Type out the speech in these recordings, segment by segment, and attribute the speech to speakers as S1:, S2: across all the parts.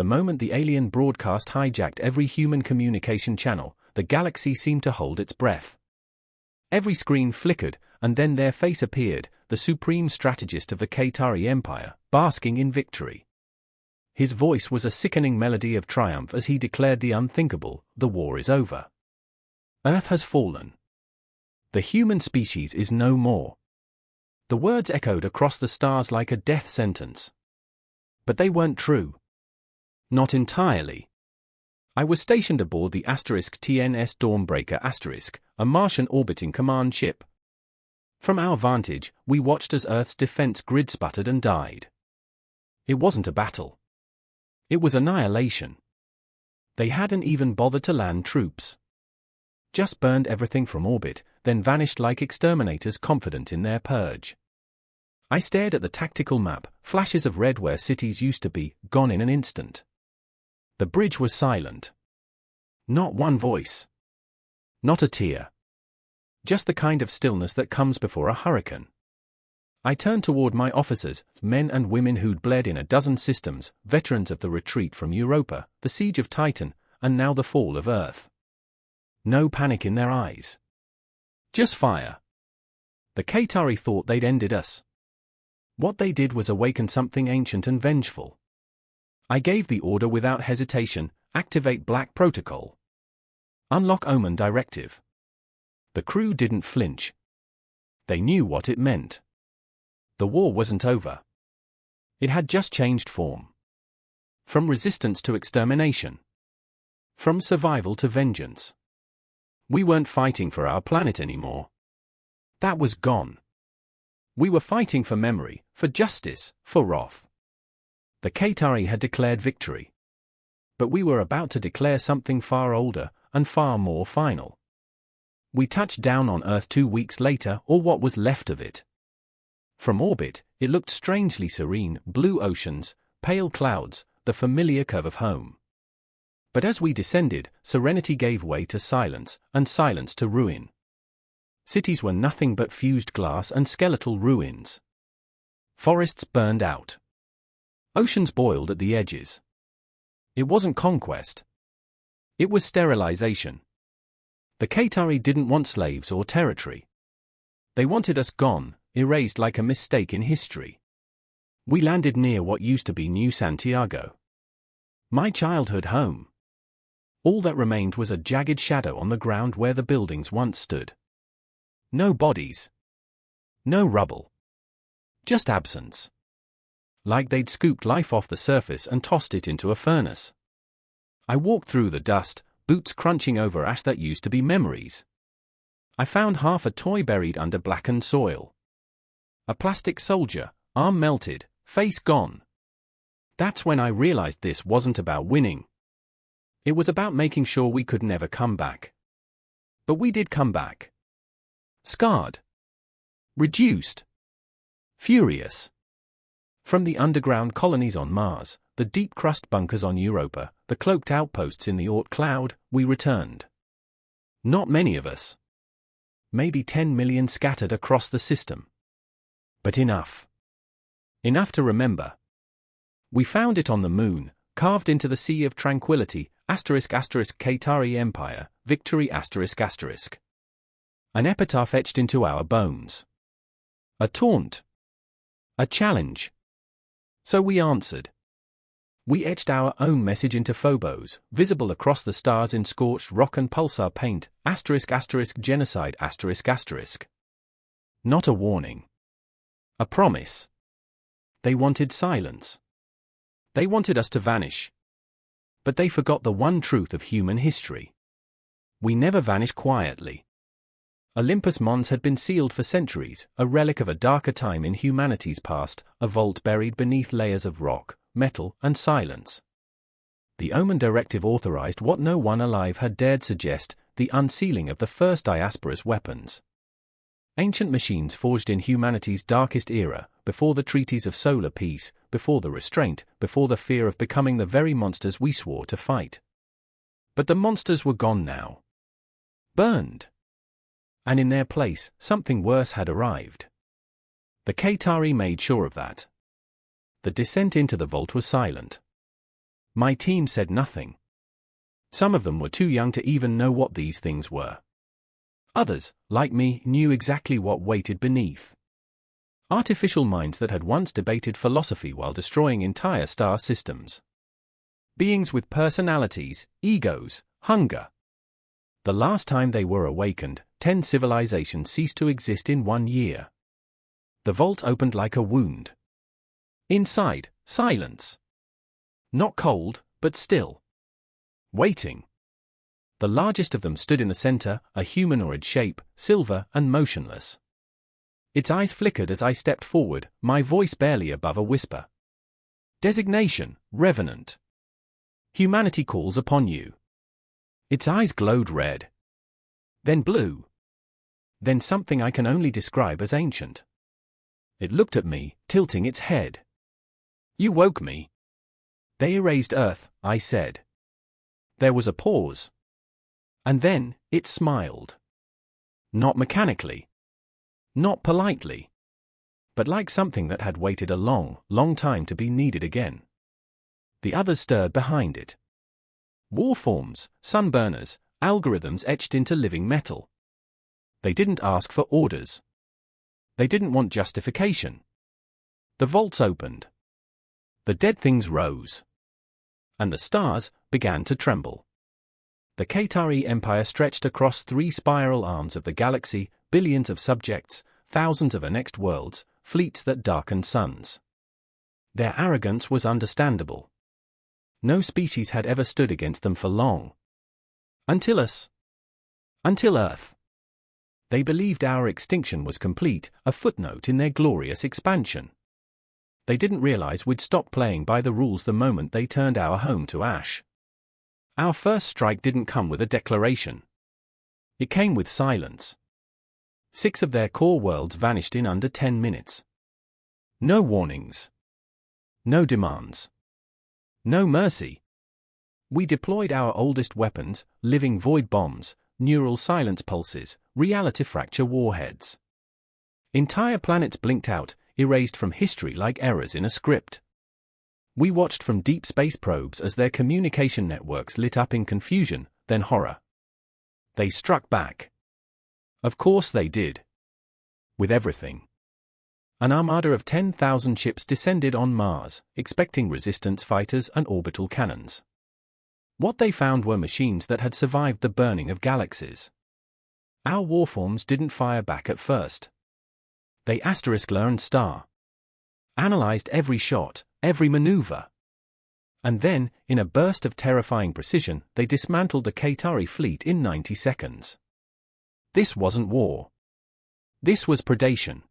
S1: The moment the alien broadcast hijacked every human communication channel, the galaxy seemed to hold its breath. Every screen flickered, and then their face appeared, the supreme strategist of the Qatari Empire, basking in victory. His voice was a sickening melody of triumph as he declared the unthinkable: the war is over. Earth has fallen. The human species is no more. The words echoed across the stars like a death sentence. But they weren't true. Not entirely. I was stationed aboard the *TNS Dawnbreaker*, a Martian orbiting command ship. From our vantage, we watched as Earth's defense grid sputtered and died. It wasn't a battle. It was annihilation. They hadn't even bothered to land troops. Just burned everything from orbit, then vanished like exterminators confident in their purge. I stared at the tactical map, flashes of red where cities used to be, gone in an instant. The bridge was silent. Not one voice. Not a tear. Just the kind of stillness that comes before a hurricane. I turned toward my officers, men and women who'd bled in a dozen systems, veterans of the retreat from Europa, the siege of Titan, and now the fall of Earth. No panic in their eyes. Just fire. The Qatari thought they'd ended us. What they did was awaken something ancient and vengeful. I gave the order without hesitation: activate Black Protocol. Unlock Omen Directive. The crew didn't flinch. They knew what it meant. The war wasn't over. It had just changed form. From resistance to extermination. From survival to vengeance. We weren't fighting for our planet anymore. That was gone. We were fighting for memory, for justice, for wrath. The Qatari had declared victory. But we were about to declare something far older, and far more final. We touched down on Earth 2 weeks later, or what was left of it. From orbit, it looked strangely serene: blue oceans, pale clouds, the familiar curve of home. But as we descended, serenity gave way to silence, and silence to ruin. Cities were nothing but fused glass and skeletal ruins. Forests burned out. Oceans boiled at the edges. It wasn't conquest. It was sterilization. The Qatari didn't want slaves or territory. They wanted us gone, erased like a mistake in history. We landed near what used to be New Santiago. My childhood home. All that remained was a jagged shadow on the ground where the buildings once stood. No bodies. No rubble. Just absence. Like they'd scooped life off the surface and tossed it into a furnace. I walked through the dust, boots crunching over ash that used to be memories. I found half a toy buried under blackened soil. A plastic soldier, arm melted, face gone. That's when I realized this wasn't about winning. It was about making sure we could never come back. But we did come back. Scarred. Reduced. Furious. From the underground colonies on Mars, the deep crust bunkers on Europa, the cloaked outposts in the Oort cloud, we returned. Not many of us. Maybe 10 million scattered across the system. But *enough. Enough to remember. We found it on the moon, carved into the Sea of Tranquility, *** Qatari Empire, victory ***. An epitaph etched into our bones. A taunt. A challenge. So we answered. We etched our own message into Phobos, visible across the stars in scorched rock and pulsar paint, *** genocide ***. Not a warning. A promise. They wanted silence. They wanted us to vanish. But they forgot the one truth of human history. We never vanish quietly. Olympus Mons had been sealed for centuries, a relic of a darker time in humanity's past, a vault buried beneath layers of rock, metal, and silence. The Omen Directive authorized what no one alive had dared suggest: the unsealing of the first diaspora's weapons. Ancient machines forged in humanity's darkest era, before the treaties of solar peace, before the restraint, before the fear of becoming the very monsters we swore to fight. But the monsters were gone now. Burned. And in their place, something worse had arrived. The Qatari made sure of that. The descent into the vault was silent. My team said nothing. Some of them were too young to even know what these things were. Others, like me, knew exactly what waited beneath. Artificial minds that had once debated philosophy while destroying entire star systems. Beings with personalities, egos, hunger. The last time they were awakened, 10 civilizations ceased to exist in 1 year. The vault opened like a wound. Inside, silence. Not cold, but still. Waiting. The largest of them stood in the center, a humanoid shape, silver and motionless. Its eyes flickered as I stepped forward, my voice barely above a whisper. Designation, Revenant. Humanity calls upon you. Its eyes glowed red. Then blue. Then something I can only describe as ancient. It looked at me, tilting its head. You woke me. They erased Earth, I said. There was a pause. And then, it smiled. Not mechanically. Not politely. But like something that had waited a long, long time to be needed again. The others stirred behind it. Warforms, sunburners, algorithms etched into living metal. They didn't ask for orders. They didn't want justification. The vaults opened. The dead things rose. And the stars began to tremble. The Qatari Empire stretched across 3 spiral arms of the galaxy, billions of subjects, thousands of annexed worlds, fleets that darkened suns. Their arrogance was understandable. No species had ever stood against them for long. Until us. Until Earth. They believed our extinction was complete, a footnote in their glorious expansion. They didn't realize we'd stop playing by the rules the moment they turned our home to ash. Our first strike didn't come with a declaration. It came with silence. 6 of their core worlds vanished in under 10 minutes. No warnings. No demands. No mercy. We deployed our oldest weapons, living void bombs, neural silence pulses, reality fracture warheads. Entire planets blinked out, erased from history like errors in a script. We watched from deep space probes as their communication networks lit up in confusion, then horror. They struck back. Of course they did. With everything. An armada of 10,000 ships descended on Mars, expecting resistance fighters and orbital cannons. What they found were machines that had survived the burning of galaxies. Our warforms didn't fire back at first. They learned star. Analyzed every shot, every maneuver. And then, in a burst of terrifying precision, they dismantled the Qatari fleet in 90 seconds. This wasn't war. This was predation.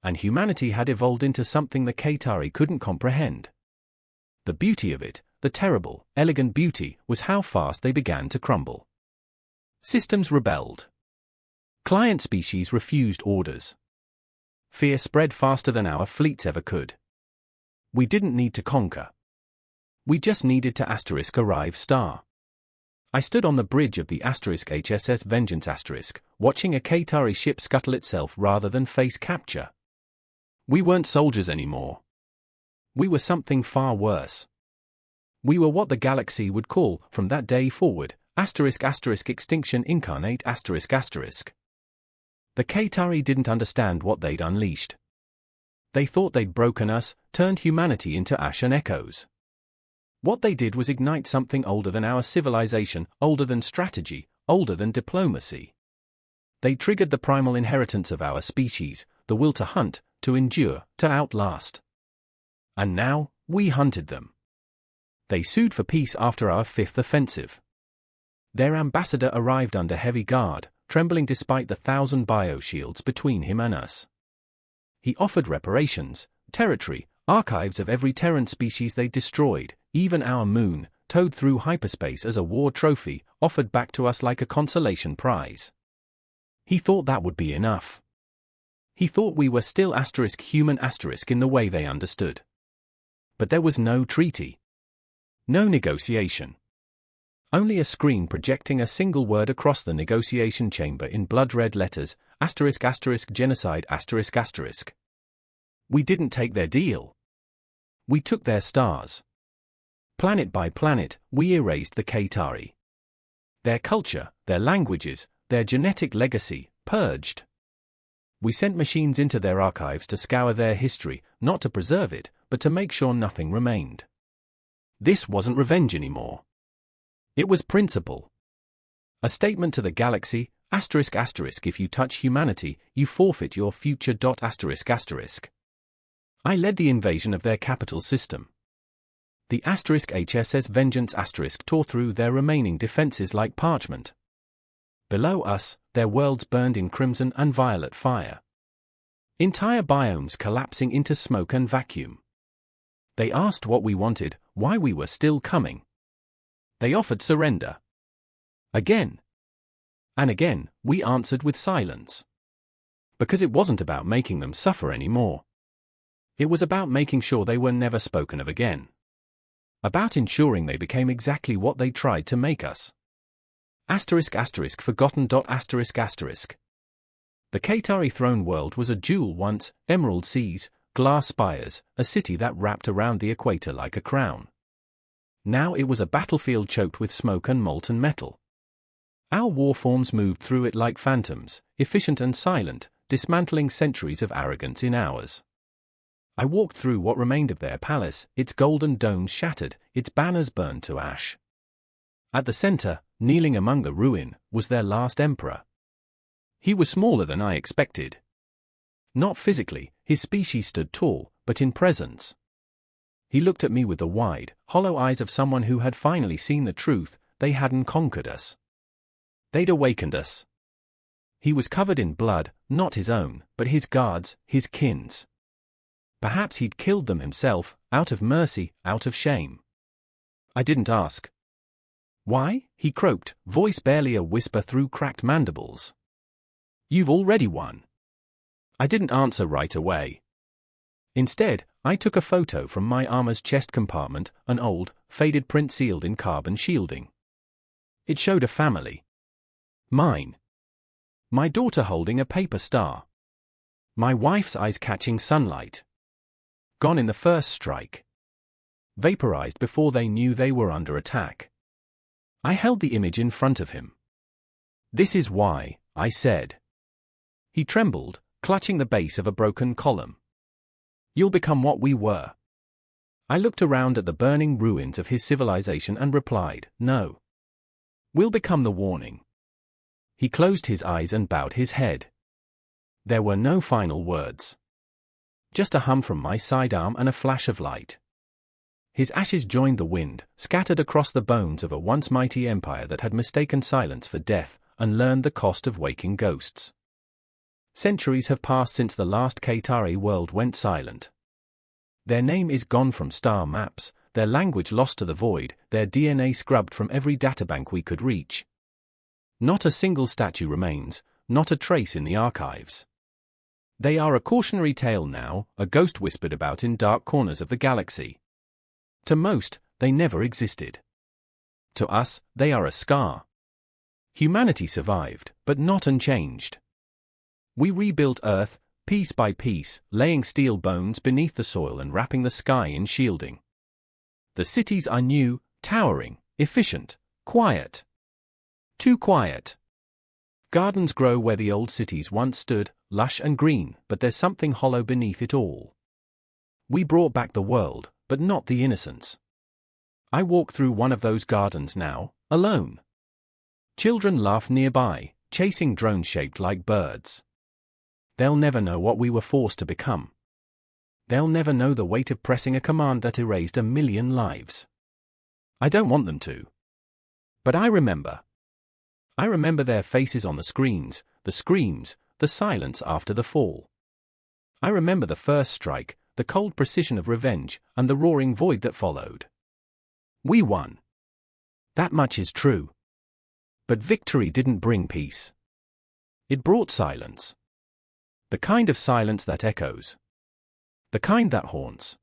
S1: And humanity had evolved into something the Qatari couldn't comprehend. The beauty of it, the terrible, elegant beauty, was how fast they began to crumble. Systems rebelled. Client species refused orders. Fear spread faster than our fleets ever could. We didn't need to conquer. We just needed to arrive star. I stood on the bridge of the HSS Vengeance watching a Qatari ship scuttle itself rather than face capture. We weren't soldiers anymore. We were something far worse. We were what the galaxy would call, from that day forward, extinction incarnate ***. The Qatari didn't understand what they'd unleashed. They thought they'd broken us, turned humanity into ash and echoes. What they did was ignite something older than our civilization, older than strategy, older than diplomacy. They triggered the primal inheritance of our species, the will to hunt, to endure, to outlast. And now, we hunted them. They sued for peace after our 5th offensive. Their ambassador arrived under heavy guard, trembling despite the 1,000 bioshields between him and us. He offered reparations, territory, archives of every Terran species they destroyed, even our moon, towed through hyperspace as a war trophy, offered back to us like a consolation prize. He thought that would be enough. He thought we were still human in the way they understood. But there was no treaty. No negotiation. Only a screen projecting a single word across the negotiation chamber in blood-red letters, ***genocide****. We didn't take their deal. We took their stars. Planet by planet, we erased the Qatari. Their culture, their languages, their genetic legacy, purged. We sent machines into their archives to scour their history, not to preserve it, but to make sure nothing remained. This wasn't revenge anymore. It was principle. A statement to the galaxy, ***, if you touch humanity, you forfeit your future. ***. I led the invasion of their capital system. The *HSS Vengeance * tore through their remaining defenses like parchment. Below us, their worlds burned in crimson and violet fire. Entire biomes collapsing into smoke and vacuum. They asked what we wanted, why we were still coming. They offered surrender. Again. And again, we answered with silence. Because it wasn't about making them suffer anymore. It was about making sure they were never spoken of again. About ensuring they became exactly what they tried to make us. Forgotten. The Qatari throne world was a jewel once, emerald seas, glass spires, a city that wrapped around the equator like a crown. Now it was a battlefield choked with smoke and molten metal. Our warforms moved through it like phantoms, efficient and silent, dismantling centuries of arrogance in hours. I walked through what remained of their palace, its golden domes shattered, its banners burned to ash. At the center, kneeling among the ruin, was their last emperor. He was smaller than I expected. Not physically, his species stood tall, but in presence. He looked at me with the wide, hollow eyes of someone who had finally seen the truth. They hadn't conquered us. They'd awakened us. He was covered in blood, not his own, but his guards, his kin's. Perhaps he'd killed them himself, out of mercy, out of shame. I didn't ask. Why? He croaked, voice barely a whisper through cracked mandibles. You've already won. I didn't answer right away. Instead, I took a photo from my armor's chest compartment, an old, faded print sealed in carbon shielding. It showed a family. Mine. My daughter holding a paper star. My wife's eyes catching sunlight. Gone in the first strike. Vaporized before they knew they were under attack. I held the image in front of him. This is why, I said. He trembled, clutching the base of a broken column. You'll become what we were. I looked around at the burning ruins of his civilization and replied, no. We'll become the warning. He closed his eyes and bowed his head. There were no final words. Just a hum from my sidearm and a flash of light. His ashes joined the wind, scattered across the bones of a once mighty empire that had mistaken silence for death, and learned the cost of waking ghosts. Centuries have passed since the last Qatari world went silent. Their name is gone from star maps, their language lost to the void, their DNA scrubbed from every databank we could reach. Not a single statue remains, not a trace in the archives. They are a cautionary tale now, a ghost whispered about in dark corners of the galaxy. To most, they never existed. To us, they are a scar. Humanity survived, but not unchanged. We rebuilt Earth, piece by piece, laying steel bones beneath the soil and wrapping the sky in shielding. The cities are new, towering, efficient, quiet. Too quiet. Gardens grow where the old cities once stood, lush and green, but there's something hollow beneath it all. We brought back the world, but not the innocence. I walk through one of those gardens now, alone. Children laugh nearby, chasing drones shaped like birds. They'll never know what we were forced to become. They'll never know the weight of pressing a command that erased 1 million lives. I don't want them to. But I remember. I remember their faces on the screens, the screams, the silence after the fall. I remember the first strike, the cold precision of revenge, and the roaring void that followed. We won. That much is true. But victory didn't bring peace. It brought silence. The kind of silence that echoes. The kind that haunts.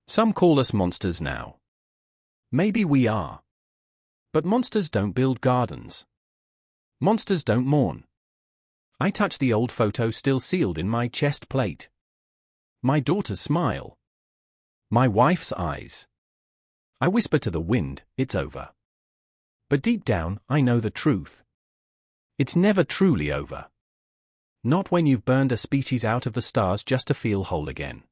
S1: Some call us monsters now. Maybe we are. But monsters don't build gardens. Monsters don't mourn. I touch the old photo still sealed in my chest plate. My daughter's smile. My wife's eyes. I whisper to the wind, it's over. But deep down, I know the truth. It's never truly over. Not when you've burned a species out of the stars just to feel whole again.